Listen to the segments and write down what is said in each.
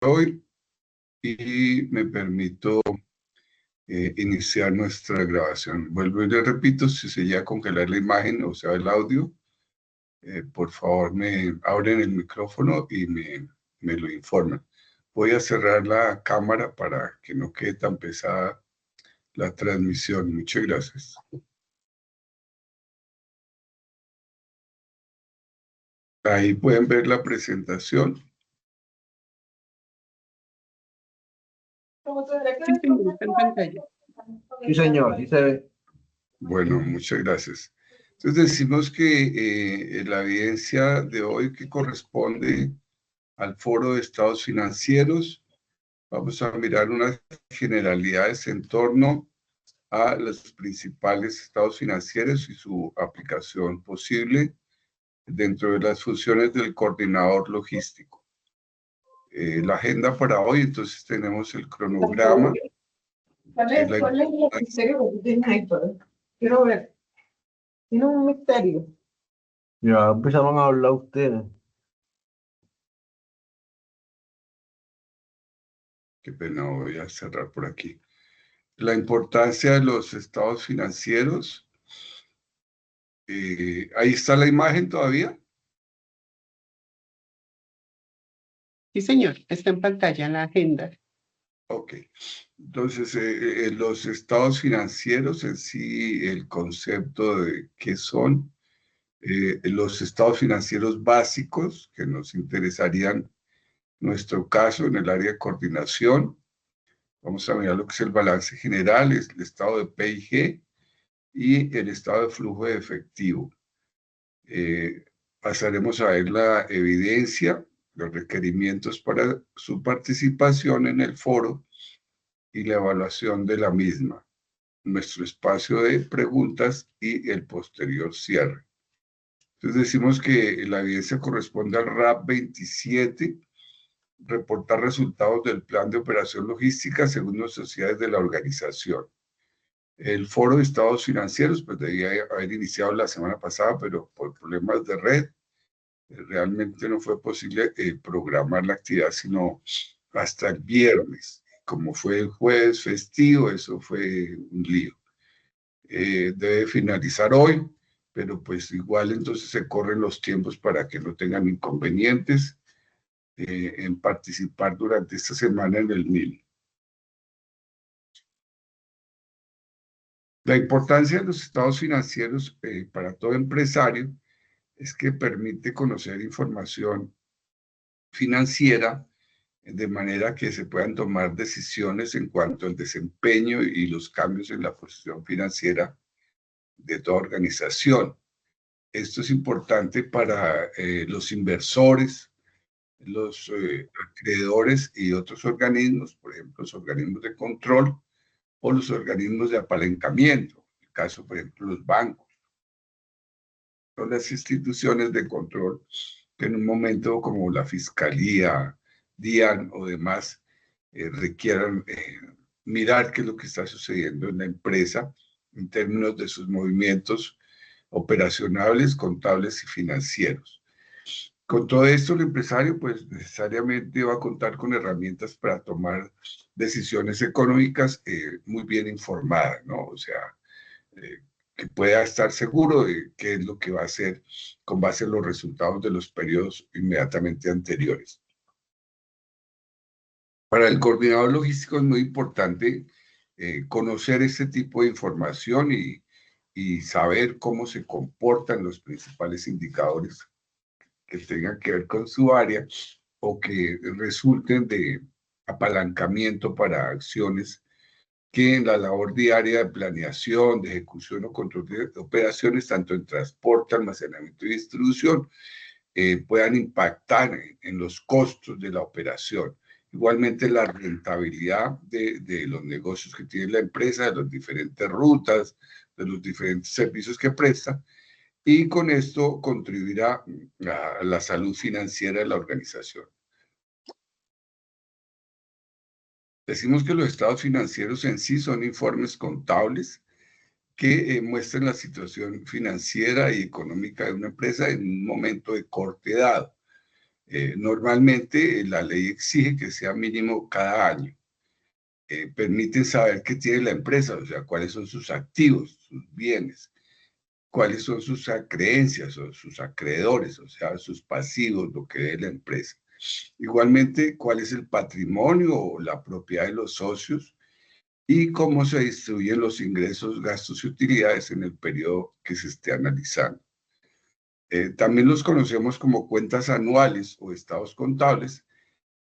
hoy y me permito iniciar nuestra grabación. Vuelvo y le repito, si se llega a congelar la imagen o sea el audio, por favor me abren el micrófono y me lo informan. Voy a cerrar la cámara para que no quede tan pesada la transmisión. Muchas gracias. Ahí pueden ver la presentación. En pantalla. Sí, señor, sí se ve. Bueno, muchas gracias. Entonces decimos que la evidencia de hoy que corresponde al Foro de Estados Financieros, vamos a mirar unas generalidades en torno a los principales estados financieros y su aplicación posible dentro de las funciones del coordinador logístico. La agenda para hoy, entonces tenemos el cronograma. ¿Cuál es el misterio que tienes ahí? Quiero ver. Tiene un misterio. Ya empezaron a hablar ustedes. Qué pena, voy a cerrar por aquí. La importancia de los estados financieros. Ahí está la imagen todavía. Sí, señor. Está en pantalla la agenda. Ok. Entonces, los estados financieros en sí, el concepto de qué son, los estados financieros básicos que nos interesarían, en nuestro caso, en el área de coordinación. Vamos a mirar lo que es el balance general, es el estado de P&G y el estado de flujo de efectivo. Pasaremos a ver la evidencia, los requerimientos para su participación en el foro y la evaluación de la misma, nuestro espacio de preguntas y el posterior cierre. Entonces decimos que la evidencia corresponde al RAP 27, reportar resultados del plan de operación logística según las sociedades de la organización. El foro de estados financieros, pues debía haber iniciado la semana pasada, pero por problemas de red, realmente no fue posible programar la actividad, sino hasta el viernes. Como fue el jueves festivo, eso fue un lío. Debe finalizar hoy, pero pues igual entonces se corren los tiempos para que no tengan inconvenientes en participar durante esta semana en el MIL. La importancia de los estados financieros para todo empresario es que permite conocer información financiera de manera que se puedan tomar decisiones en cuanto al desempeño y los cambios en la posición financiera de toda organización. Esto es importante para los inversores, los acreedores y otros organismos, por ejemplo, los organismos de control o los organismos de apalancamiento, en el caso, por ejemplo, los bancos. Son las instituciones de control que en un momento como la Fiscalía, DIAN o demás requieran mirar qué es lo que está sucediendo en la empresa en términos de sus movimientos operacionales, contables y financieros. Con todo esto, el empresario pues necesariamente va a contar con herramientas para tomar decisiones económicas muy bien informadas, ¿no? O sea, que pueda estar seguro de qué es lo que va a hacer con base en los resultados de los periodos inmediatamente anteriores. Para el coordinador logístico es muy importante conocer este tipo de información y saber cómo se comportan los principales indicadores que tengan que ver con su área o que resulten de apalancamiento para acciones que en la labor diaria de planeación, de ejecución o control de operaciones, tanto en transporte, almacenamiento y distribución, puedan impactar en los costos de la operación. Igualmente la rentabilidad de los negocios que tiene la empresa, de las diferentes rutas, de los diferentes servicios que presta, y con esto contribuirá a la salud financiera de la organización. Decimos que los estados financieros en sí son informes contables que muestran la situación financiera y económica de una empresa en un momento de corte dado. Normalmente la ley exige que sea mínimo cada año. Permiten saber qué tiene la empresa, o sea, cuáles son sus activos, sus bienes, cuáles son sus creencias o sus acreedores, o sea, sus pasivos, lo que debe la empresa. Igualmente, cuál es el patrimonio o la propiedad de los socios y cómo se distribuyen los ingresos, gastos y utilidades en el periodo que se esté analizando. También los conocemos como cuentas anuales o estados contables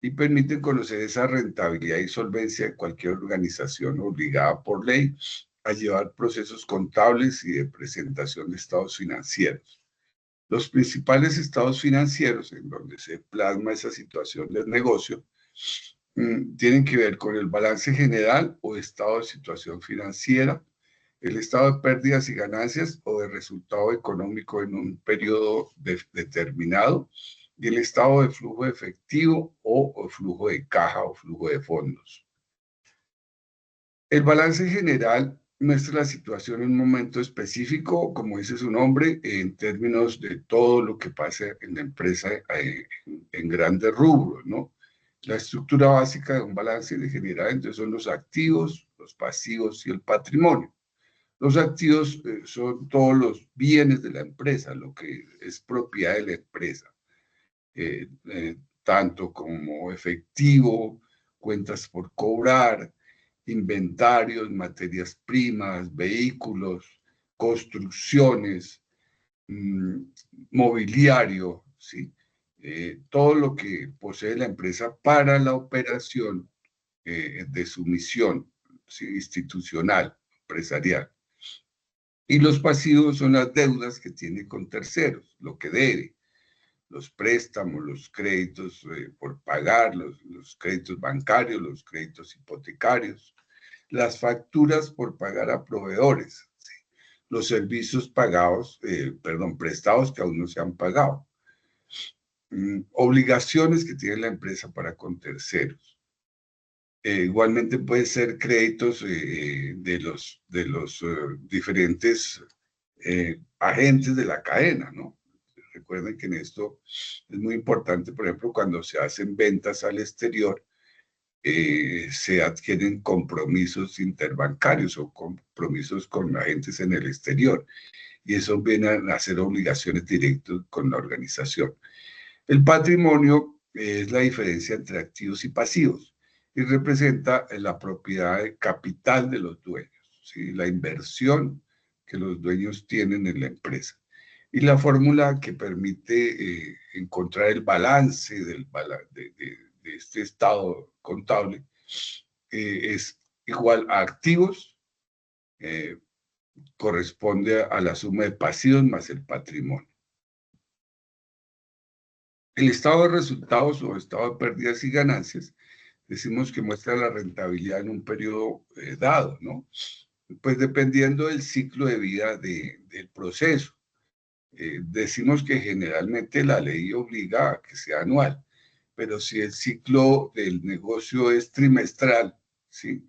y permiten conocer esa rentabilidad y solvencia de cualquier organización obligada por ley a llevar procesos contables y de presentación de estados financieros. Los principales estados financieros en donde se plasma esa situación del negocio tienen que ver con el balance general o estado de situación financiera, el estado de pérdidas y ganancias o de resultado económico en un periodo determinado y el estado de flujo de efectivo o flujo de caja o flujo de fondos. El balance general muestra la situación en un momento específico, como dice su nombre, en términos de todo lo que pasa en la empresa en grandes rubros, ¿no? La estructura básica de un balance general entonces son los activos, los pasivos y el patrimonio. Los activos son todos los bienes de la empresa, lo que es propiedad de la empresa, tanto como efectivo, cuentas por cobrar, inventarios, materias primas, vehículos, construcciones, mobiliario, ¿sí? Todo lo que posee la empresa para la operación de su misión, ¿sí? Institucional, empresarial. Y los pasivos son las deudas que tiene con terceros, lo que debe, los préstamos, los créditos por pagar, los créditos bancarios, los créditos hipotecarios, las facturas por pagar a proveedores, ¿sí? Los servicios pagados, prestados que aún no se han pagado, obligaciones que tiene la empresa para con terceros. Igualmente puede ser créditos de los diferentes agentes de la cadena, ¿no? Recuerden que en esto es muy importante, por ejemplo, cuando se hacen ventas al exterior, se adquieren compromisos interbancarios o compromisos con agentes en el exterior, y eso viene a hacer obligaciones directas con la organización. El patrimonio es la diferencia entre activos y pasivos y representa la propiedad de capital de los dueños, ¿sí? La inversión que los dueños tienen en la empresa. Y la fórmula que permite encontrar el balance de este estado contable es igual a activos, corresponde a la suma de pasivos más el patrimonio. El estado de resultados o estado de pérdidas y ganancias, decimos que muestra la rentabilidad en un periodo dado, ¿no? Pues dependiendo del ciclo de vida del proceso. Decimos que generalmente la ley obliga a que sea anual, pero si el ciclo del negocio es trimestral, ¿sí?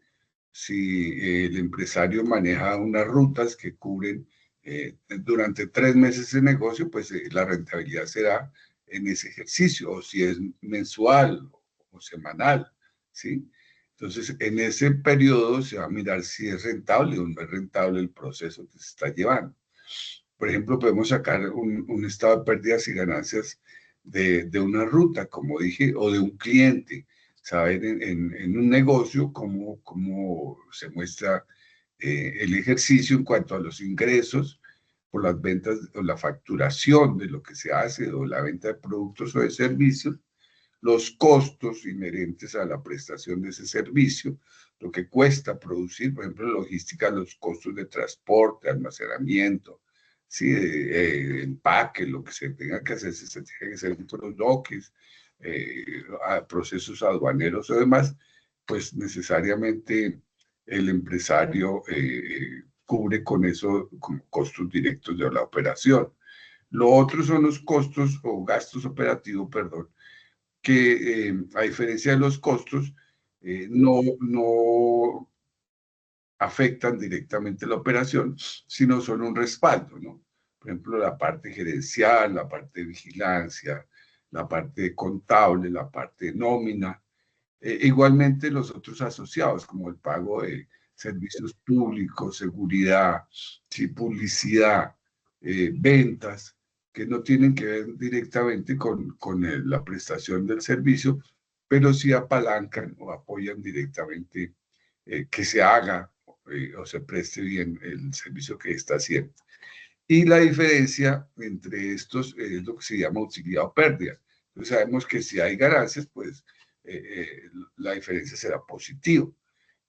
Si el empresario maneja unas rutas que cubren durante 3 meses de negocio, pues la rentabilidad será en ese ejercicio, o si es mensual o semanal, ¿sí? Entonces, en ese periodo se va a mirar si es rentable o no es rentable el proceso que se está llevando. Por ejemplo, podemos sacar un estado de pérdidas y ganancias de una ruta, como dije, o de un cliente, saber en un negocio cómo se muestra el ejercicio en cuanto a los ingresos por las ventas o la facturación de lo que se hace o la venta de productos o de servicios, los costos inherentes a la prestación de ese servicio, lo que cuesta producir, por ejemplo, logística, los costos de transporte, almacenamiento, ¿sí? Empaque, lo que se tenga que hacer, si se tiene que hacer los doques, procesos aduaneros o demás, pues necesariamente el empresario cubre con eso como costos directos de la operación. Lo otro son los costos o gastos operativos, perdón, que a diferencia de los costos, no afectan directamente la operación, sino son un respaldo, ¿no? Por ejemplo, la parte gerencial, la parte de vigilancia, la parte contable, la parte nómina, igualmente los otros asociados, como el pago de servicios públicos, seguridad, sí, publicidad, ventas, que no tienen que ver directamente con la prestación del servicio, pero sí apalancan o apoyan directamente que se haga o se preste bien el servicio que está haciendo. Y la diferencia entre estos es lo que se llama utilidad o pérdida. Entonces sabemos que si hay ganancias, pues la diferencia será positiva.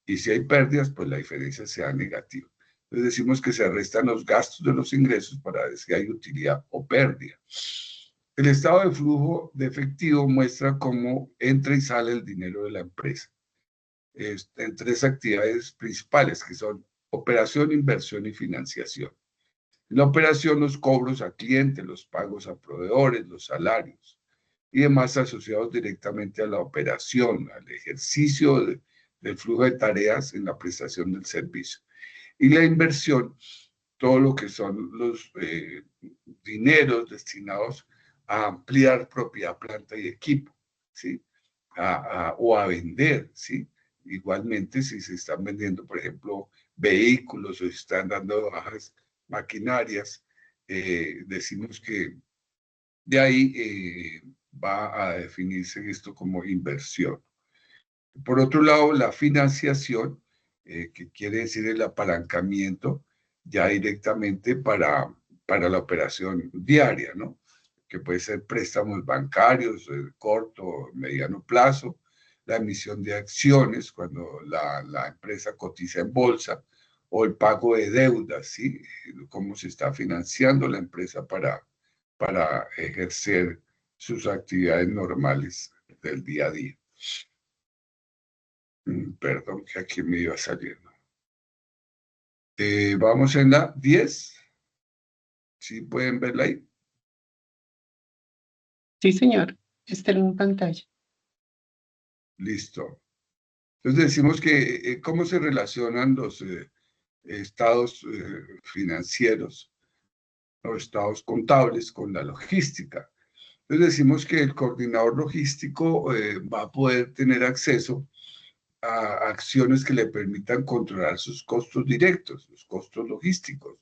Y si hay pérdidas, pues la diferencia será negativa. Entonces decimos que se restan los gastos de los ingresos para ver si hay utilidad o pérdida. El estado de flujo de efectivo muestra cómo entra y sale el dinero de la empresa en tres actividades principales, que son operación, inversión y financiación. La operación, los cobros a clientes, los pagos a proveedores, los salarios y demás asociados directamente a la operación, al ejercicio del flujo de tareas en la prestación del servicio. Y la inversión, todo lo que son los dineros destinados a ampliar propiedad, planta y equipo, ¿sí? O a vender, ¿sí? Igualmente, si se están vendiendo, por ejemplo, vehículos o se están dando bajas maquinarias, decimos que de ahí va a definirse esto como inversión. Por otro lado, la financiación, que quiere decir el apalancamiento ya directamente para la operación diaria, ¿no? Que puede ser préstamos bancarios, corto, mediano plazo, la emisión de acciones cuando la empresa cotiza en bolsa, o el pago de deudas, ¿sí? Cómo se está financiando la empresa para ejercer sus actividades normales del día a día. Perdón, que aquí me iba saliendo. Vamos en la 10. ¿Sí pueden verla ahí? Sí, señor. Está en pantalla. Listo. Entonces decimos que cómo se relacionan los estados financieros o estados contables con la logística. Entonces decimos que el coordinador logístico va a poder tener acceso a acciones que le permitan controlar sus costos directos, los costos logísticos,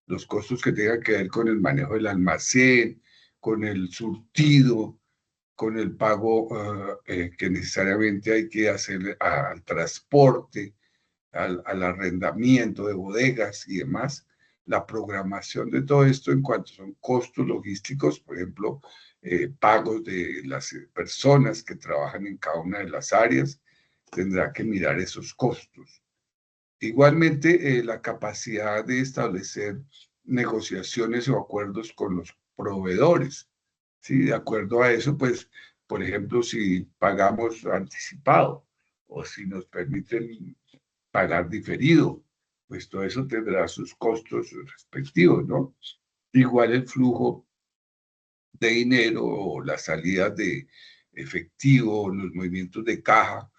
los costos que tengan que ver con el manejo del almacén, con el surtido, con el pago que necesariamente hay que hacer al transporte, al arrendamiento de bodegas y demás. La programación de todo esto en cuanto son costos logísticos, por ejemplo, pagos de las personas que trabajan en cada una de las áreas, tendrá que mirar esos costos. Igualmente, la capacidad de establecer negociaciones o acuerdos con los proveedores. ¿Sí? De acuerdo a eso, pues, por ejemplo, si pagamos anticipado o si nos permiten pagar diferido, pues todo eso tendrá sus costos respectivos, ¿no? Igual el flujo de dinero o las salidas de efectivo, los movimientos de caja,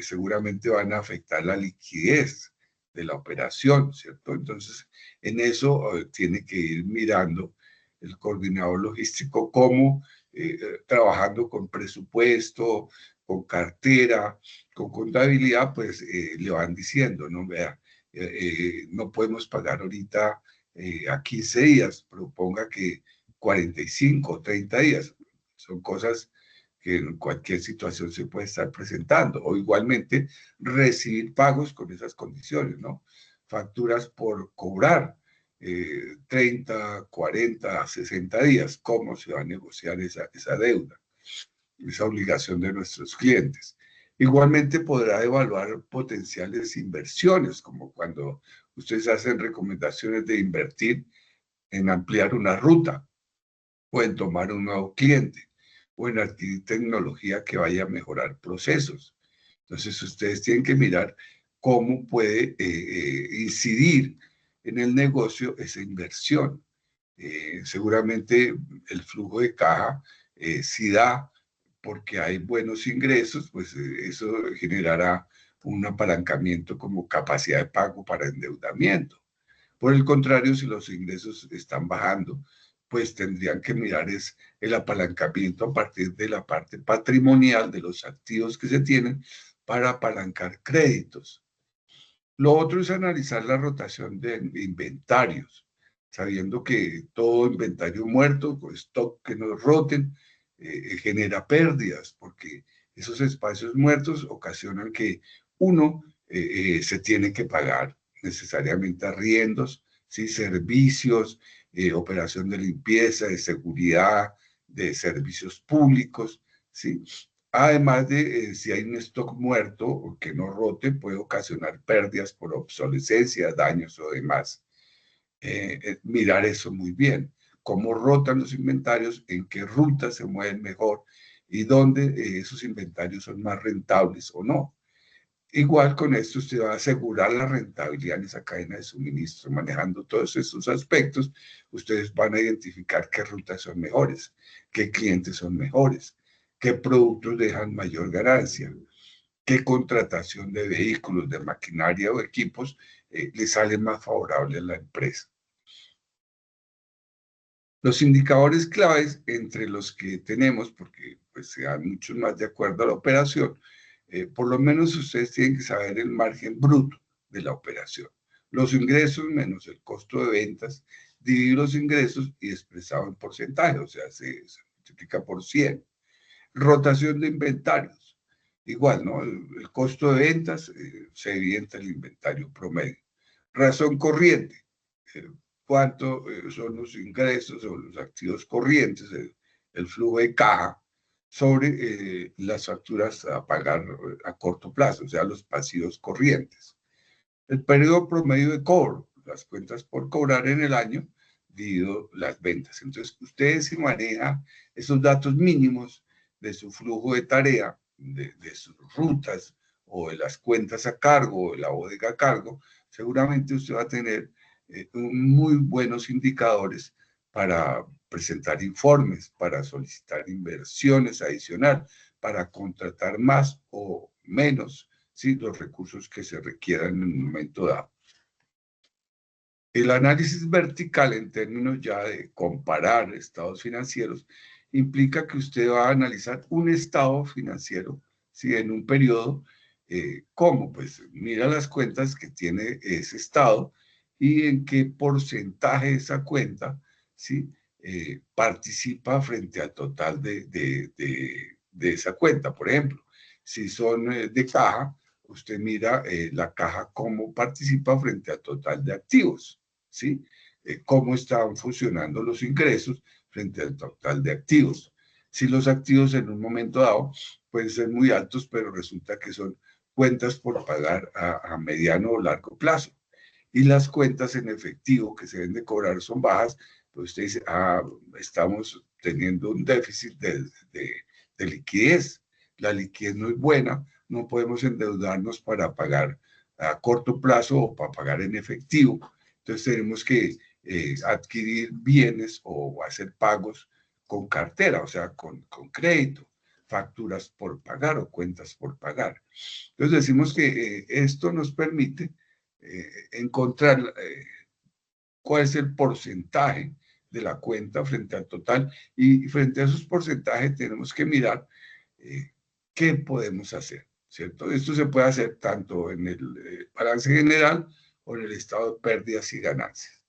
seguramente van a afectar la liquidez de la operación, ¿cierto? Entonces, en eso tiene que ir mirando el coordinador logístico cómo, trabajando con presupuesto, con cartera, con contabilidad, pues le van diciendo, ¿no? Vea, no podemos pagar ahorita a 15 días, proponga que 45, 30 días. Son cosas que en cualquier situación se puede estar presentando. O igualmente recibir pagos con esas condiciones, ¿no? Facturas por cobrar 30, 40, 60 días. ¿Cómo se va a negociar esa deuda? Esa obligación de nuestros clientes. Igualmente podrá evaluar potenciales inversiones, como cuando ustedes hacen recomendaciones de invertir en ampliar una ruta o en tomar un nuevo cliente o en adquirir tecnología que vaya a mejorar procesos. Entonces, ustedes tienen que mirar cómo puede incidir en el negocio esa inversión. Seguramente el flujo de caja, si da porque hay buenos ingresos, pues eso generará un apalancamiento como capacidad de pago para endeudamiento. Por el contrario, si los ingresos están bajando, pues tendrían que mirar es el apalancamiento a partir de la parte patrimonial de los activos que se tienen para apalancar créditos. Lo otro es analizar la rotación de inventarios, sabiendo que todo inventario muerto, o stock que no roten, genera pérdidas, porque esos espacios muertos ocasionan que uno se tiene que pagar necesariamente arriendos, ¿sí? Servicios, operación de limpieza, de seguridad, de servicios públicos, ¿sí? Además de si hay un stock muerto o que no rote, puede ocasionar pérdidas por obsolescencia, daños o demás. Mirar eso muy bien. Cómo rotan los inventarios, en qué rutas se mueven mejor y dónde esos inventarios son más rentables o no. Igual con esto usted va a asegurar la rentabilidad en esa cadena de suministro. Manejando todos estos aspectos, ustedes van a identificar qué rutas son mejores, qué clientes son mejores, qué productos dejan mayor ganancia, qué contratación de vehículos, de maquinaria o equipos le sale más favorable a la empresa. Los indicadores claves entre los que tenemos, porque pues se dan muchos más de acuerdo a la operación, por lo menos ustedes tienen que saber el margen bruto de la operación. Los ingresos menos el costo de ventas, dividir los ingresos y expresado en porcentaje, o sea, se multiplica por 100. Rotación de inventarios. Igual, ¿no? El costo de ventas se evidencia el inventario promedio. Razón corriente. ¿Cuánto son los ingresos o los activos corrientes, el flujo de caja, sobre las facturas a pagar a corto plazo, o sea, los pasivos corrientes? El periodo promedio de cobro, las cuentas por cobrar en el año, dividido las ventas. Entonces, ustedes se manejan esos datos mínimos de su flujo de tarea, de sus rutas o de las cuentas a cargo o de la bodega a cargo, seguramente usted va a tener muy buenos indicadores para presentar informes, para solicitar inversiones adicionales, para contratar más o menos, ¿sí?, los recursos que se requieran en un momento dado. El análisis vertical, en términos ya de comparar estados financieros, implica que usted va a analizar un estado financiero, ¿sí?, en un periodo. ¿Cómo? Pues mira las cuentas que tiene ese estado y en qué porcentaje esa cuenta, ¿sí?, participa frente al total de esa cuenta. Por ejemplo, si son de caja, usted mira la caja cómo participa frente al total de activos, ¿sí? Cómo están funcionando los ingresos frente al total de activos. Si los activos en un momento dado pueden ser muy altos, pero resulta que son cuentas por pagar a mediano o largo plazo. Y las cuentas en efectivo que se deben de cobrar son bajas, pues usted dice, estamos teniendo un déficit de liquidez. La liquidez no es buena, no podemos endeudarnos para pagar a corto plazo o para pagar en efectivo. Entonces tenemos que adquirir bienes o hacer pagos con cartera, o sea, con crédito, facturas por pagar o cuentas por pagar. Entonces decimos que esto nos permite encontrar cuál es el porcentaje de la cuenta frente al total, y frente a esos porcentajes tenemos que mirar qué podemos hacer, ¿cierto? Esto se puede hacer tanto en el balance general o en el estado de pérdidas y ganancias.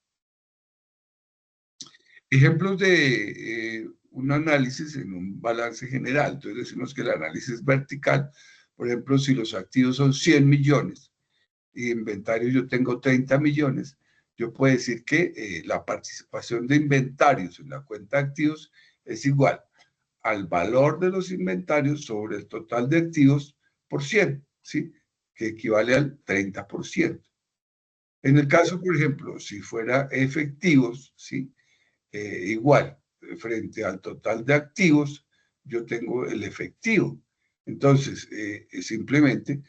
Ejemplos de un análisis en un balance general. Entonces decimos que el análisis vertical, por ejemplo, si los activos son 100 millones y inventario yo tengo 30 millones, yo puedo decir que la participación de inventarios en la cuenta de activos es igual al valor de los inventarios sobre el total de activos por 100, ¿sí?, que equivale al 30%. En el caso, por ejemplo, si fuera efectivos, ¿sí?, igual, frente al total de activos, yo tengo el efectivo. Entonces, simplemente,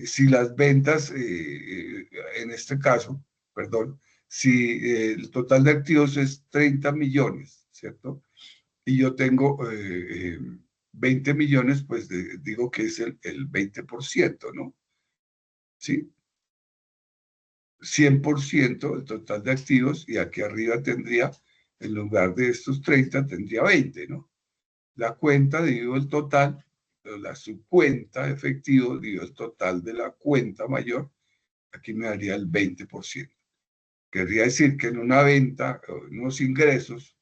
si las ventas, en este caso, perdón, si el total de activos es 30 millones, ¿cierto? Y yo tengo 20 millones, pues digo que es el 20%, ¿no? ¿Sí? 100% el total de activos, y aquí arriba tendría en lugar de estos 30 tendría 20, ¿no? La cuenta dividido el total, la subcuenta de efectivo dividido el total de la cuenta mayor, aquí me daría el 20%. Querría decir que en una venta, en unos ingresos,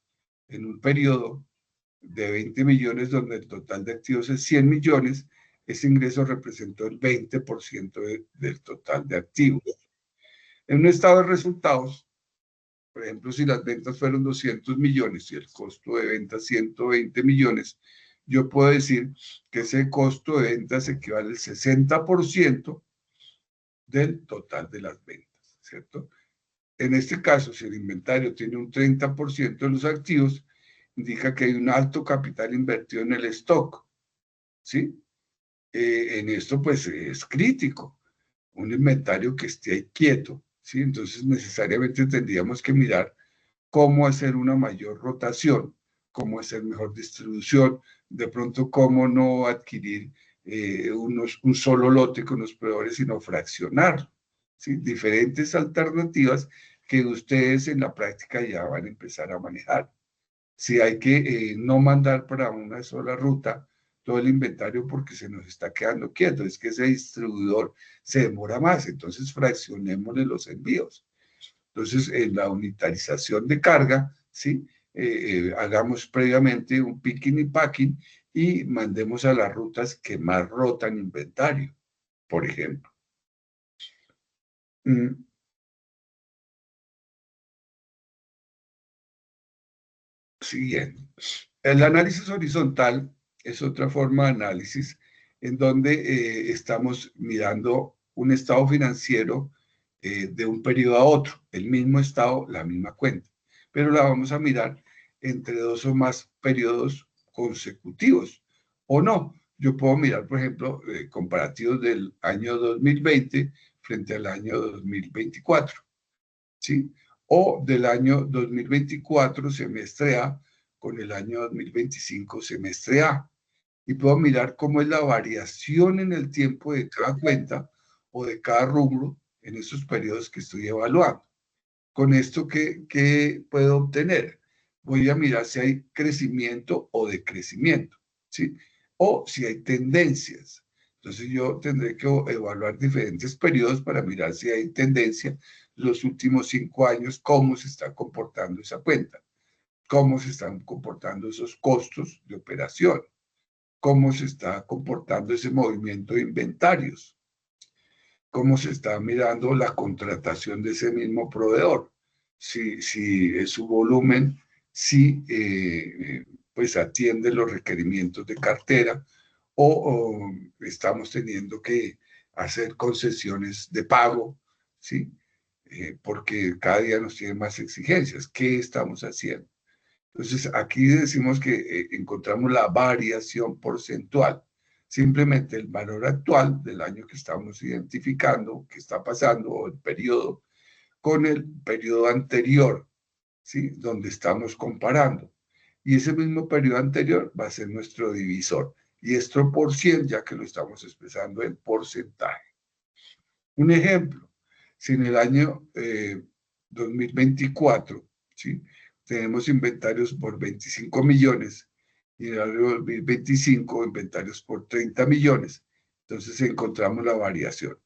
en un periodo de 20 millones, donde el total de activos es 100 millones, ese ingreso representó el 20% del total de activos. En un estado de resultados, por ejemplo, si las ventas fueron 200 millones y el costo de venta 120 millones, yo puedo decir que ese costo de ventas equivale al 60% del total de las ventas, ¿cierto? En este caso, si el inventario tiene un 30% de los activos, indica que hay un alto capital invertido en el stock, ¿sí? En esto, pues, es crítico. Un inventario que esté ahí quieto, ¿sí? Entonces, necesariamente tendríamos que mirar cómo hacer una mayor rotación, cómo hacer mejor distribución, de pronto cómo no adquirir un solo lote con los proveedores, sino fraccionar, ¿sí? Diferentes alternativas que ustedes en la práctica ya van a empezar a manejar. Si hay que no mandar para una sola ruta todo el inventario porque se nos está quedando quieto, es que ese distribuidor se demora más, entonces fraccionémosle los envíos. Entonces, en la unitarización de carga, ¿sí? Hagamos previamente un picking y packing y mandemos a las rutas que más rotan inventario, por ejemplo. Siguiente. El análisis horizontal es otra forma de análisis en donde estamos mirando un estado financiero de un periodo a otro, el mismo estado, la misma cuenta, pero la vamos a mirar entre dos o más periodos consecutivos, o no. Yo puedo mirar, por ejemplo, comparativos del año 2020 frente al año 2024, ¿sí? O del año 2024 semestre A con el año 2025 semestre A. Y puedo mirar cómo es la variación en el tiempo de cada cuenta o de cada rubro en esos periodos que estoy evaluando. Con esto, ¿qué puedo obtener? Voy a mirar si hay crecimiento o decrecimiento, ¿sí? O si hay tendencias. Entonces yo tendré que evaluar diferentes periodos para mirar si hay tendencia los últimos 5 años, cómo se está comportando esa cuenta, cómo se están comportando esos costos de operación, cómo se está comportando ese movimiento de inventarios, cómo se está mirando la contratación de ese mismo proveedor, si su volumen, si pues atiende los requerimientos de cartera o estamos teniendo que hacer concesiones de pago, ¿sí? Porque cada día nos tienen más exigencias. ¿Qué estamos haciendo? Entonces, aquí decimos que encontramos la variación porcentual. Simplemente el valor actual del año que estamos identificando, que está pasando, o el periodo, con el periodo anterior, ¿sí? Donde estamos comparando. Y ese mismo periodo anterior va a ser nuestro divisor. Y esto por 100, ya que lo estamos expresando en porcentaje. Un ejemplo, si en el año 2024, ¿sí? Tenemos inventarios por 25 millones y en el año 2025 inventarios por 30 millones, entonces encontramos la variación.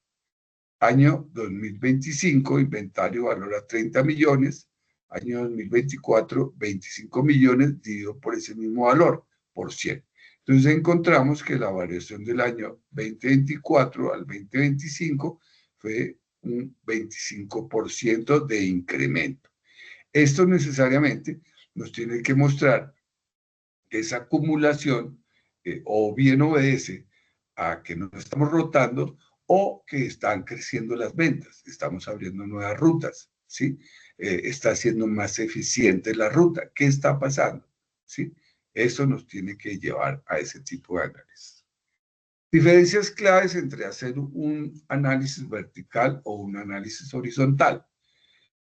Año 2025, inventario valora 30 millones, año 2024, 25 millones dividido por ese mismo valor, por 100. Entonces encontramos que la variación del año 2024 al 2025 fue un 25% de incremento. Esto necesariamente nos tiene que mostrar que esa acumulación o bien obedece a que nos estamos rotando o que están creciendo las ventas, estamos abriendo nuevas rutas, ¿sí? Está siendo más eficiente la ruta. ¿Qué está pasando? ¿Sí? Eso nos tiene que llevar a ese tipo de análisis. Diferencias claves entre hacer un análisis vertical o un análisis horizontal.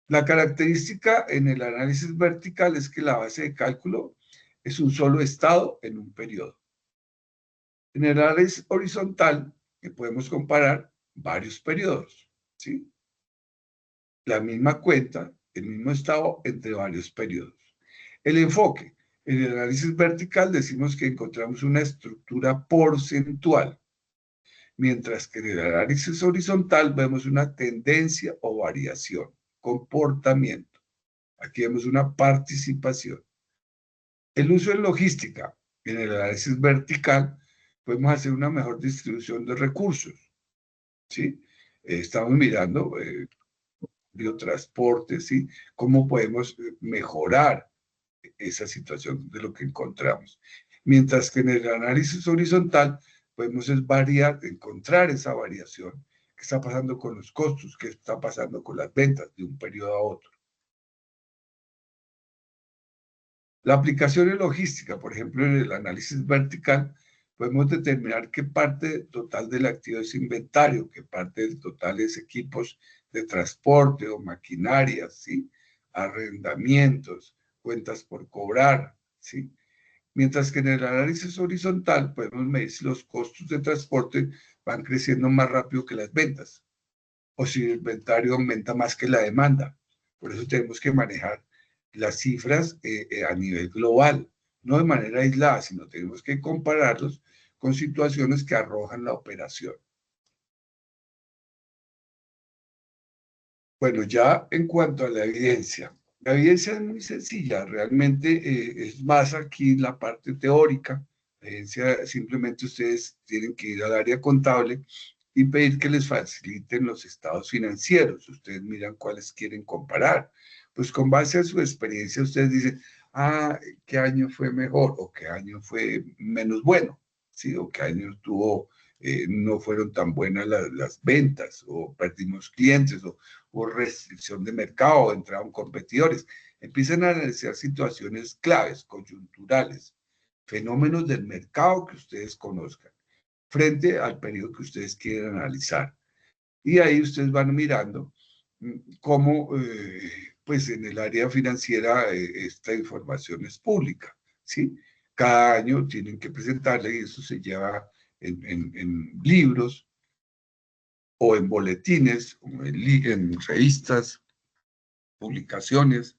La característica en el análisis vertical es que la base de cálculo es un solo estado en un periodo. En el análisis horizontal podemos comparar varios periodos, ¿sí? La misma cuenta, el mismo estado entre varios periodos. El enfoque. En el análisis vertical decimos que encontramos una estructura porcentual, mientras que en el análisis horizontal vemos una tendencia o variación, comportamiento. Aquí vemos una participación. El uso en logística. En el análisis vertical podemos hacer una mejor distribución de recursos, ¿sí? Estamos mirando biotransporte, ¿sí? Cómo podemos mejorar esa situación de lo que encontramos. Mientras que en el análisis horizontal podemos es variar, encontrar esa variación. ¿Qué está pasando con los costos? ¿Qué está pasando con las ventas de un periodo a otro? La aplicación en logística, por ejemplo, en el análisis vertical, podemos determinar qué parte total del activo es inventario, qué parte del total es equipos de transporte o maquinarias, ¿sí? Arrendamientos, cuentas por cobrar, ¿sí? Mientras que en el análisis horizontal podemos medir si los costos de transporte van creciendo más rápido que las ventas o si el inventario aumenta más que la demanda. Por eso tenemos que manejar las cifras a nivel global, no de manera aislada, sino tenemos que compararlos con situaciones que arrojan la operación. Bueno, ya en cuanto a la evidencia es muy sencilla, realmente es más aquí la parte teórica. La evidencia, simplemente ustedes tienen que ir al área contable y pedir que les faciliten los estados financieros. Ustedes miran cuáles quieren comparar. Pues con base a su experiencia, ustedes dicen, ah, ¿qué año fue mejor? ¿O qué año fue menos bueno? ¿Sí? ¿O qué año tuvo, no fueron tan buenas las ventas? ¿O perdimos clientes? ¿O hubo restricción de mercado? ¿O entraron competidores? Empiezan a analizar situaciones claves, coyunturales, fenómenos del mercado que ustedes conozcan frente al periodo que ustedes quieren analizar. Y ahí ustedes van mirando cómo, pues en el área financiera, esta información es pública, ¿sí? Cada año tienen que presentarla y eso se lleva en libros o en boletines, o en revistas, publicaciones,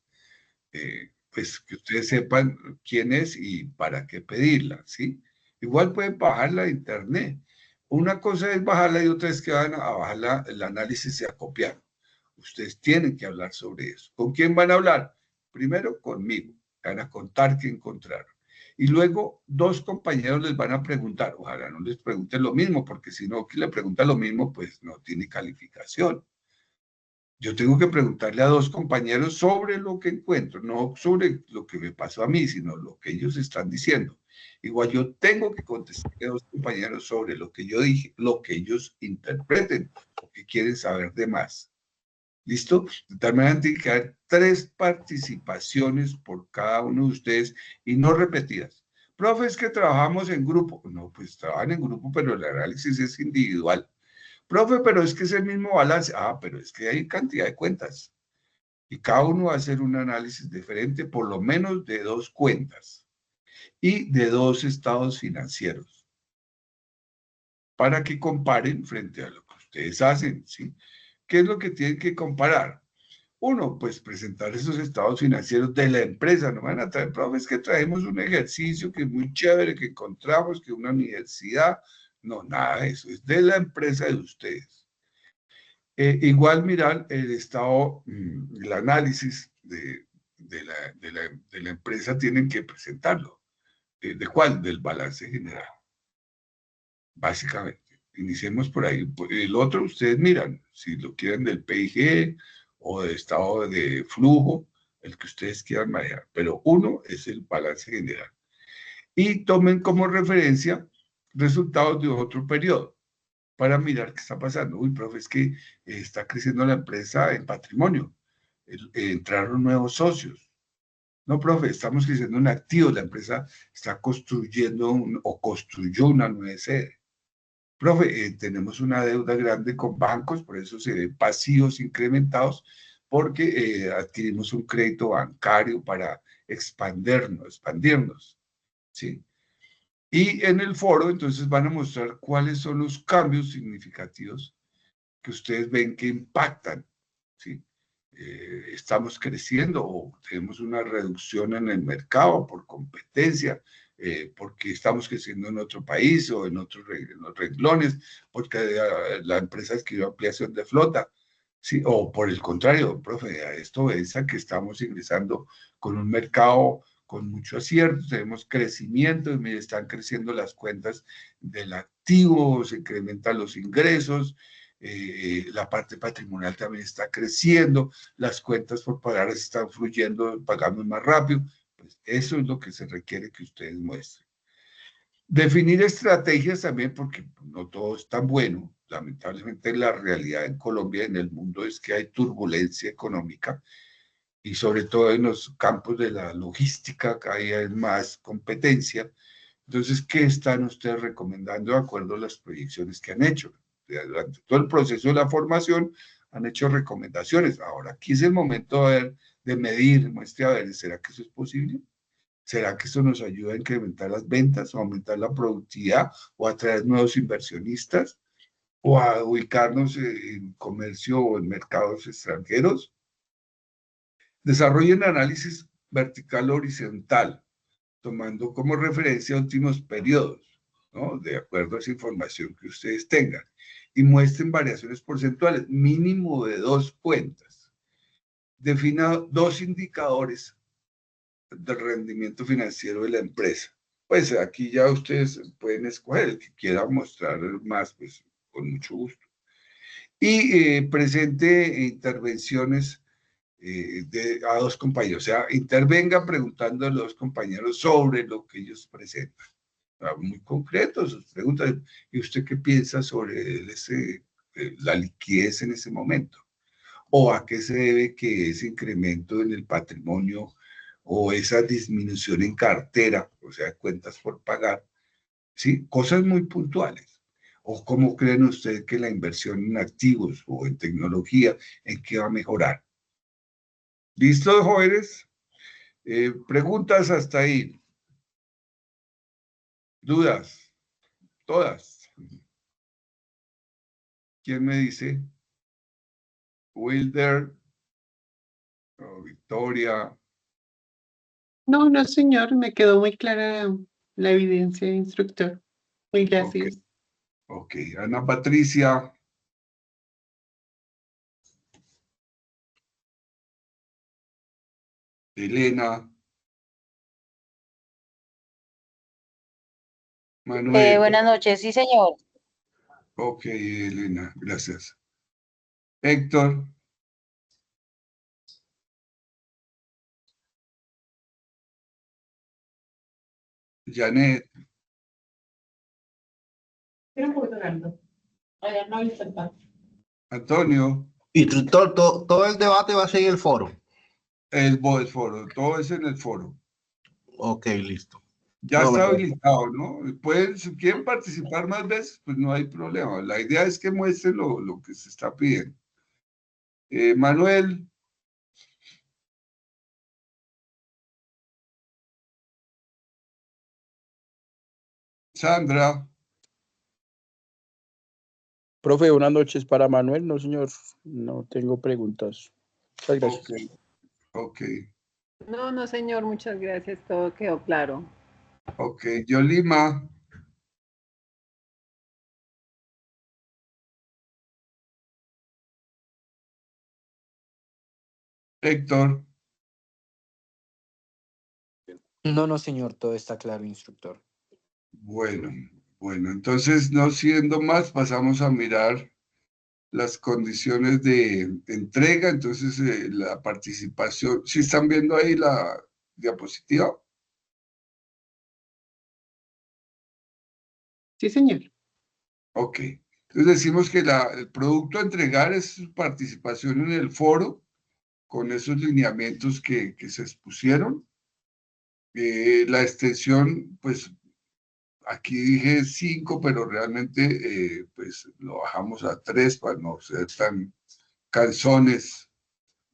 pues que ustedes sepan quién es y para qué pedirla, ¿sí? Igual pueden bajarla de internet. Una cosa es bajarla y otra es que van a bajarla, el análisis y a copiar. Ustedes tienen que hablar sobre eso. ¿Con quién van a hablar? Primero conmigo. Van a contar qué encontraron. Y luego dos compañeros les van a preguntar. Ojalá no les pregunten lo mismo, porque si no, que le pregunta lo mismo, pues no tiene calificación. Yo tengo que preguntarle a dos compañeros sobre lo que encuentro, no sobre lo que me pasó a mí, sino lo que ellos están diciendo. Igual yo tengo que contestarle a dos compañeros sobre lo que yo dije, lo que ellos interpreten o que quieren saber de más. ¿Listo? De tal manera que hay 3 participaciones por cada uno de ustedes y no repetidas. Profe, es que trabajamos en grupo. No, pues trabajan en grupo, pero el análisis es individual. Profe, pero es que es el mismo balance. Ah, pero es que hay cantidad de cuentas. Y cada uno va a hacer un análisis diferente, por lo menos de 2 cuentas y de 2 estados financieros, para que comparen frente a lo que ustedes hacen, ¿sí? ¿Qué es lo que tienen que comparar? Uno, pues presentar esos estados financieros de la empresa. No van a traer, profe, es que traemos un ejercicio que es muy chévere, que encontramos, que una universidad. No, nada de eso. Es de la empresa de ustedes. Igual mirar el estado, el análisis de la empresa tienen que presentarlo. ¿De cuál? Del balance general. Básicamente. Iniciemos por ahí. El otro, ustedes miran, si lo quieren del PIG o de estado de flujo, el que ustedes quieran manejar. Pero uno es el balance general. Y tomen como referencia resultados de otro periodo para mirar qué está pasando. Uy, profe, es que está creciendo la empresa en patrimonio. Entraron nuevos socios. No, profe, estamos creciendo en activos. La empresa está construyendo o construyó una nueva sede. Profe, tenemos una deuda grande con bancos, por eso se ven pasivos incrementados, porque adquirimos un crédito bancario para expandirnos, ¿sí? Y en el foro, entonces, van a mostrar cuáles son los cambios significativos que ustedes ven que impactan, ¿sí? estamos creciendo o tenemos una reducción en el mercado por competencia, porque estamos creciendo en otro país o en otros renglones, porque la empresa adquirió ampliación de flota. Sí, o por el contrario, profe, a esto es a que estamos ingresando con un mercado con mucho acierto, tenemos crecimiento, y están creciendo las cuentas del activo, se incrementan los ingresos, la parte patrimonial también está creciendo, las cuentas por pagar están fluyendo, pagando más rápido, pues eso es lo que se requiere que ustedes muestren. Definir estrategias también, porque no todo es tan bueno. Lamentablemente la realidad en Colombia y en el mundo es que hay turbulencia económica y sobre todo en los campos de la logística, que hay más competencia. Entonces, ¿qué están ustedes recomendando de acuerdo a las proyecciones que han hecho? Durante todo el proceso de la formación han hecho recomendaciones. Ahora, aquí es el momento de medir, muestre a ver, ¿será que eso es posible? ¿Será que esto nos ayuda a incrementar las ventas o aumentar la productividad o a atraer nuevos inversionistas o a ubicarnos en comercio o en mercados extranjeros? Desarrollen análisis vertical horizontal, tomando como referencia últimos periodos, ¿no? De acuerdo a esa información que ustedes tengan. Y muestren variaciones porcentuales, mínimo de 2 cuentas. Defina 2 indicadores del rendimiento financiero de la empresa. Pues aquí ya ustedes pueden escoger el que quiera mostrar más, pues con mucho gusto. Y presente intervenciones a 2 compañeros, o sea, intervenga preguntando a los compañeros sobre lo que ellos presentan. Muy concreto sus preguntas. ¿Y usted qué piensa sobre la liquidez en ese momento? ¿O a qué se debe que ese incremento en el patrimonio o esa disminución en cartera, o sea, cuentas por pagar? ¿Sí? Cosas muy puntuales. ¿O cómo creen ustedes que la inversión en activos o en tecnología, en qué va a mejorar? ¿Listo, jóvenes? Preguntas hasta ahí. ¿Dudas? Todas. ¿Quién me dice? Wilder, Victoria. No, no, señor, me quedó muy clara la evidencia, instructor. Muy gracias. Ok. Ana Patricia. Elena. Manuel. Buenas noches, sí, señor. Ok, Elena, gracias. Héctor. Janet. Antonio. Instructor, todo el debate va a ser en el foro. El foro, todo es en el foro. Ok, listo. Ya No, está habilitado, ¿no? Pueden, si quieren participar más veces, pues no hay problema. La idea es que muestren lo que se está pidiendo. Manuel. Sandra. Profe, buenas noches para Manuel. No, señor, no tengo preguntas. Muchas gracias. Ok. No, no, señor, muchas gracias, todo quedó claro. Ok, Yolima. Héctor. No, señor, todo está claro, instructor. Bueno, entonces no siendo más, pasamos a mirar las condiciones de entrega. Entonces, la participación, ¿sí están viendo ahí la diapositiva? Sí, señor. Ok. Entonces decimos que el producto a entregar es su participación en el foro con esos lineamientos que se expusieron. La extensión, pues aquí dije 5, pero realmente pues lo bajamos a 3 para no ser tan canzones.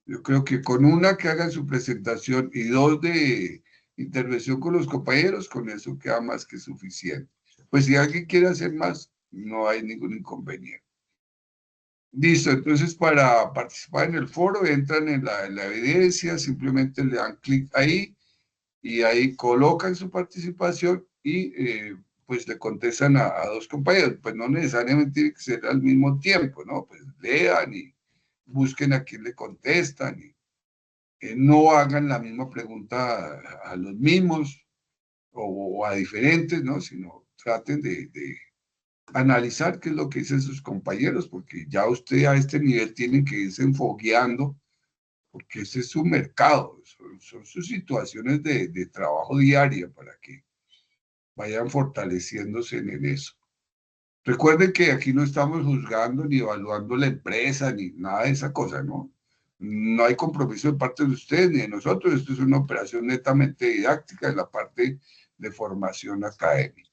Yo creo que con una que hagan su presentación y 2 de intervención con los compañeros, con eso queda más que suficiente. Pues si alguien quiere hacer más, no hay ningún inconveniente. Listo, entonces para participar en el foro entran en la evidencia, simplemente le dan clic ahí y ahí colocan su participación y pues le contestan a dos compañeros. Pues no necesariamente tiene que ser al mismo tiempo, ¿no? Pues lean y busquen a quién le contestan y no hagan la misma pregunta a los mismos o a diferentes, ¿no? Sino traten de analizar qué es lo que dicen sus compañeros, porque ya usted a este nivel tiene que irse enfogueando, porque ese es su mercado, son sus situaciones de trabajo diaria para que vayan fortaleciéndose en eso. Recuerden que aquí no estamos juzgando ni evaluando la empresa ni nada de esa cosa, ¿no? No hay compromiso de parte de ustedes ni de nosotros. Esto es una operación netamente didáctica en la parte de formación académica.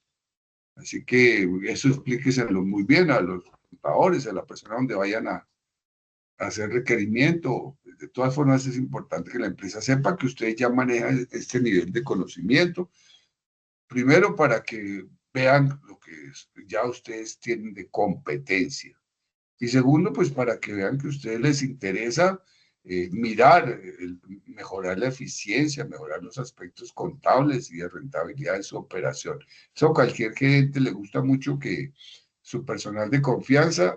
Así que eso explíqueselo muy bien a los contadores, a la persona donde vayan a hacer requerimiento. De todas formas, es importante que la empresa sepa que ustedes ya manejan este nivel de conocimiento. Primero, para que vean lo que ya ustedes tienen de competencia. Y segundo, pues para que vean que a ustedes les interesa mirar, mejorar la eficiencia, mejorar los aspectos contables y de rentabilidad de su operación. Eso a cualquier gerente le gusta mucho que su personal de confianza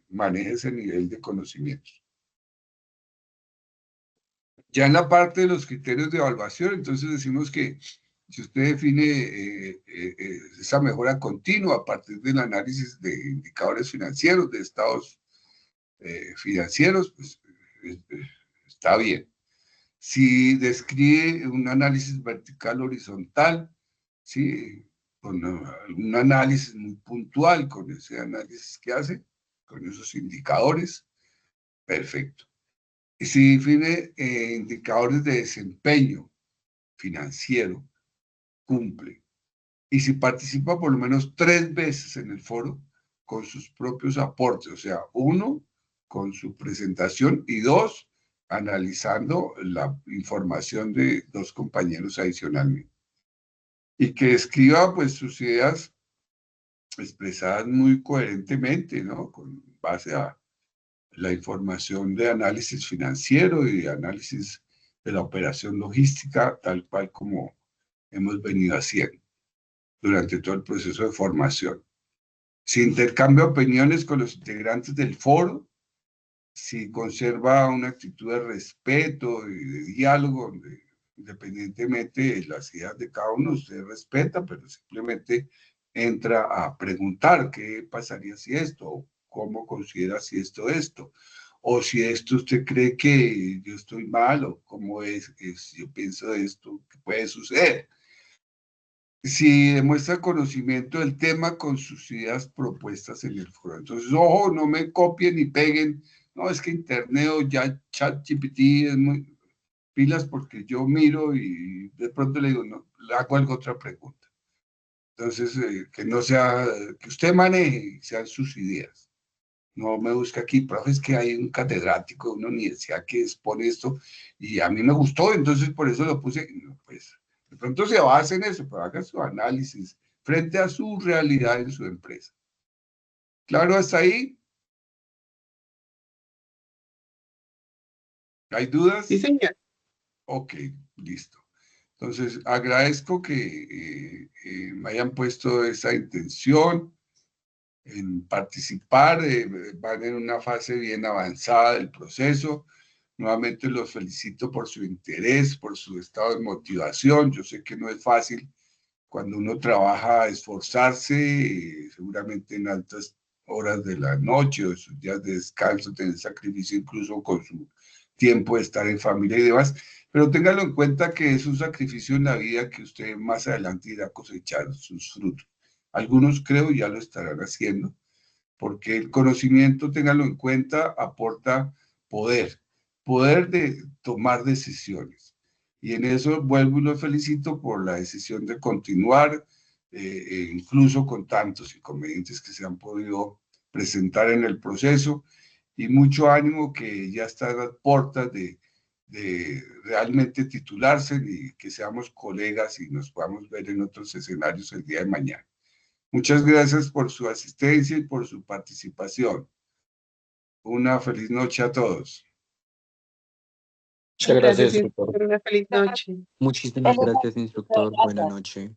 maneje ese nivel de conocimientos. Ya en la parte de los criterios de evaluación, entonces decimos que si usted define esa mejora continua a partir del análisis de indicadores financieros, de estados financieros, pues está bien. Si describe un análisis vertical horizontal, ¿sí? Con un análisis muy puntual, con ese análisis que hace, con esos indicadores, perfecto. Y si define indicadores de desempeño financiero, cumple. Y si participa por lo menos 3 veces en el foro con sus propios aportes, o sea, 1, con su presentación y 2, analizando la información de 2 compañeros adicionalmente. Y que escriba pues sus ideas expresadas muy coherentemente, ¿no? Con base a la información de análisis financiero y de análisis de la operación logística, tal cual como hemos venido haciendo durante todo el proceso de formación. Si intercambia opiniones con los integrantes del foro, si conserva una actitud de respeto y de diálogo, donde independientemente de las ideas de cada uno, usted respeta, pero simplemente entra a preguntar qué pasaría si esto, o cómo considera si esto, o si esto usted cree que yo estoy mal, o cómo es yo pienso de esto, que puede suceder. Si demuestra conocimiento del tema con sus ideas propuestas en el foro. Entonces, ojo, no me copien ni peguen. No, es que Internet o ya ChatGPT es muy pilas porque yo miro y de pronto le digo, no, le hago algo otra pregunta. Entonces, que no sea, que usted maneje y sean sus ideas. No me busca aquí, profe, es que hay un catedrático de una universidad que expone esto y a mí me gustó, entonces por eso lo puse. No, pues, de pronto se basa en eso, pero haga su análisis frente a su realidad en su empresa. ¿Claro hasta ahí? ¿Hay dudas? Sí, señor. Ok, listo. Entonces, agradezco que me hayan puesto esa intención en participar, van en una fase bien avanzada del proceso. Nuevamente los felicito por su interés, por su estado de motivación. Yo sé que no es fácil cuando uno trabaja esforzarse, seguramente en altas horas de la noche o sus días de descanso, tener sacrificio incluso con su tiempo de estar en familia y demás. Pero téngalo en cuenta que es un sacrificio en la vida que usted más adelante irá a cosechar sus frutos. Algunos creo ya lo estarán haciendo, porque el conocimiento, téngalo en cuenta, aporta poder de tomar decisiones. Y en eso vuelvo y los felicito por la decisión de continuar, incluso con tantos inconvenientes que se han podido presentar en el proceso, y mucho ánimo que ya está a las puertas de realmente titularse y que seamos colegas y nos podamos ver en otros escenarios el día de mañana. Muchas gracias por su asistencia y por su participación. Una feliz noche a todos. Muchas gracias, instructor. Una feliz noche. Muchísimas gracias, instructor. Buenas noches.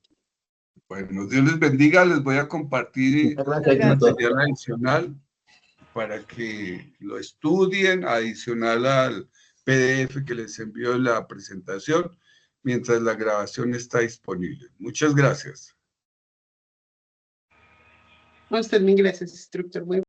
Bueno, Dios les bendiga. Les voy a compartir Muchas gracias, instructor. material adicional para que lo estudien, adicional al PDF que les envió la presentación, mientras la grabación está disponible. Muchas gracias. A usted, mil gracias, instructor. Muy